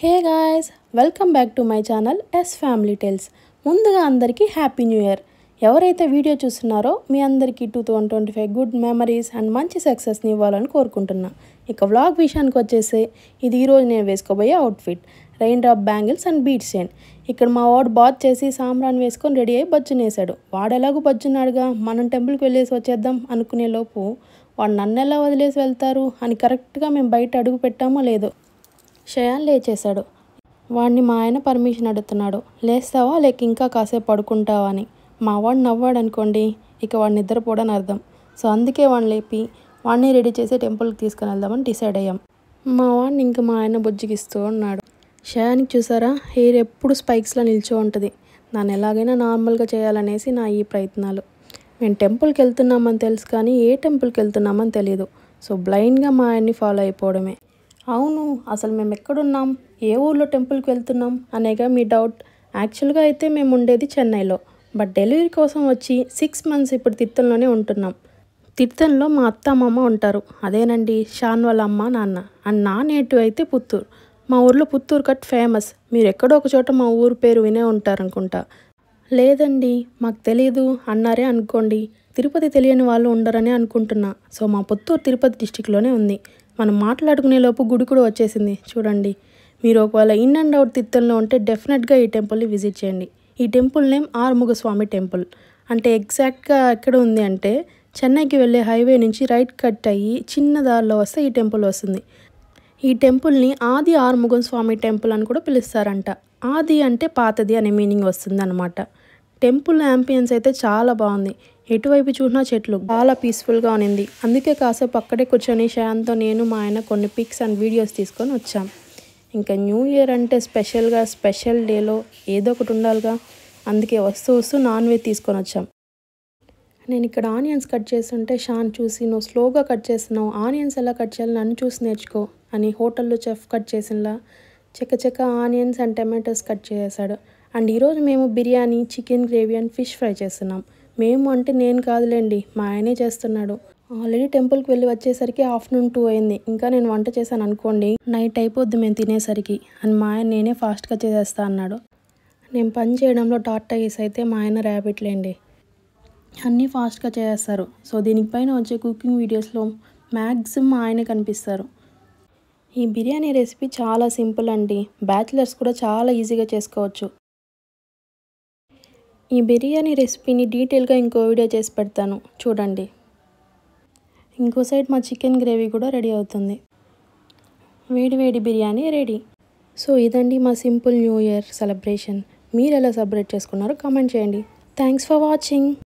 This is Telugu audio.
Hey guys, welcome back to my channel S family tales. ముందుగా అందరికీ హ్యాపీ న్యూ ఇయర్. ఎవరైతే వీడియో చూస్తున్నారో మీ అందరికీ 2025 గుడ్ మెమరీస్ అండ్ మంచి సక్సెస్ని ఇవ్వాలని కోరుకుంటున్నా. ఇక వ్లాగ్ విషయానికి వచ్చేసి ఇది ఈరోజు నేను వేసుకోబోయే outfit raindrop bangles and beads chain. ఇక్కడ మా వాడు బాత్ చేసి సాంబ్రాన్ వేసుకొని రెడీ అయ్యి బజ్జునేసాడు. వాడు ఎలాగో బజ్జున్నాడుగా, మనం టెంపుల్కి వెళ్ళేసి వచ్చేద్దాం అనుకునే లోపు వాడు నన్ను ఎలా వదిలేసి వెళ్తారు అని కరెక్ట్గా మేము బయట అడుగు పెట్టామో లేదో షయాన్ లేచేశాడు. వాడిని మా ఆయన పర్మిషన్ అడుగుతున్నాడు, లేస్తావా లేక ఇంకా కాసేపు పడుకుంటావా అని. మా వాడు నవ్వాడు అనుకోండి, ఇక వాడు నిద్రపోవడానికి అర్థం. సో అందుకే వాడిని లేపి వాడిని రెడీ చేసి టెంపుల్కి తీసుకుని వెళ్దామని డిసైడ్ అయ్యాం. మా వాడిని ఇంకా మా ఆయన బుజ్జిగిస్తూ ఉన్నాడు. షయాన్కి చూసారా, హెయిర్ ఎప్పుడు స్పైక్స్లో నిల్చో ఉంటుంది. దాన్ని ఎలాగైనా నార్మల్గా చేయాలనేసి నా ఈ ప్రయత్నాలు. మేము టెంపుల్కి వెళ్తున్నామని తెలుసు కానీ ఏ టెంపుల్కి వెళ్తున్నామని తెలియదు. సో బ్లైండ్గా మా ఆయన్ని ఫాలో అయిపోవడమే. అవును, అసలు మేము ఎక్కడున్నాం, ఏ ఊర్లో టెంపుల్కి వెళ్తున్నాం అనేగా మీ డౌట్. యాక్చువల్గా అయితే మేము ఉండేది చెన్నైలో, బట్ డెలివరీ కోసం వచ్చి 6 months ఇప్పుడు తిరుత్తణలోనే ఉంటున్నాం. తిరుత్తణలో మా అత్త అమ్మమ్మ ఉంటారు. అదేనండి షాన్ వాళ్ళ అమ్మ నాన్న. అండ్ నా నేటివ్ అయితే పుత్తూరు. మా ఊర్లో పుత్తూరు కట్ ఫేమస్. మీరు ఎక్కడో ఒక చోట మా ఊరు పేరు వినే ఉంటారనుకుంటా. లేదండి మాకు తెలియదు అన్నారే అనుకోండి. తిరుపతి తెలియని వాళ్ళు ఉండరని అనుకుంటున్నా. సో మా పుత్తూరు తిరుపతి డిస్టిక్లోనే ఉంది. మనం మాట్లాడుకునే లోపు గుడి కూడా వచ్చేసింది చూడండి. మీరు ఒకవేళ ఇన్ అండ్ అవుట్ తిరుత్తణలో ఉంటే డెఫినెట్గా ఈ టెంపుల్ని విజిట్ చేయండి. ఈ టెంపుల్ నేమ్ ఆరుముగస్వామి టెంపుల్. అంటే ఎగ్జాక్ట్గా ఎక్కడ ఉంది అంటే చెన్నైకి వెళ్ళే హైవే నుంచి రైట్ కట్ అయ్యి చిన్న దారిలో వస్తే ఈ టెంపుల్ వస్తుంది. ఈ టెంపుల్ని ఆది ఆరుముగం స్వామి టెంపుల్ అని కూడా పిలుస్తారంట. ఆది అంటే పాతది అనే మీనింగ్ వస్తుంది అనమాట. టెంపుల్ యాంపియన్స్ అయితే చాలా బాగుంది. ఎటువైపు చూసినా చెట్లు, చాలా పీస్ఫుల్గా ఉన్నింది. అందుకే కాసేపు అక్కడే కూర్చొని షయాన్తో నేను మా ఆయన కొన్ని పిక్స్ అండ్ వీడియోస్ తీసుకొని వచ్చాం. ఇంకా న్యూ ఇయర్ అంటే స్పెషల్ డేలో ఏదో ఒకటి ఉండాలిగా. అందుకే వస్తూ నాన్ వెజ్ తీసుకొని వచ్చాం. నేను ఇక్కడ ఆనియన్స్ కట్ చేస్తుంటే షాన్ చూసి, నువ్వు స్లోగా కట్ చేస్తున్నావు, ఆనియన్స్ ఎలా కట్ చేయాలి నన్ను చూసి నేర్చుకో అని హోటల్లో చెఫ్ కట్ చేసినలా చెక్క ఆనియన్స్ అండ్ టమాటోస్ కట్ చేశాడు. అండ్ ఈరోజు మేము biryani, chicken gravy and fish fry చేస్తున్నాం. మేము అంటే నేను కాదులేండి, మా ఆయనే చేస్తున్నాడు. ఆల్రెడీ టెంపుల్కి వెళ్ళి వచ్చేసరికి ఆఫ్టర్నూన్ 2 అయింది. ఇంకా నేను వంట చేశాను అనుకోండి, నైట్ అయిపోద్ది మేము తినేసరికి. అని మా ఆయన నేనే ఫాస్ట్గా చేసేస్తా అన్నాడు. నేను పని చేయడంలో టార్టాయిస్ అయితే మా ఆయన ర్యాబిట్లేండి, అన్నీ ఫాస్ట్గా చేసేస్తారు. సో దీనిపైన వచ్చే కుకింగ్ వీడియోస్లో మ్యాక్సిమం మా ఆయనే కనిపిస్తారు. ఈ బిర్యానీ రెసిపీ చాలా సింపుల్ అండి, బ్యాచిలర్స్ కూడా చాలా ఈజీగా చేసుకోవచ్చు. ఈ బిర్యానీ రెసిపీని డీటెయిల్గా ఇంకో వీడియో చేసి పెడతాను చూడండి. ఇంకో సైడ్ మా చికెన్ గ్రేవీ కూడా రెడీ అవుతుంది. వేడి బిర్యానీ రెడీ. సో ఇదండి మా సింపుల్ న్యూ ఇయర్ సెలబ్రేషన్. మీరు ఎలా సెలబ్రేట్ చేసుకున్నారో కామెంట్ చేయండి. Thanks for watching.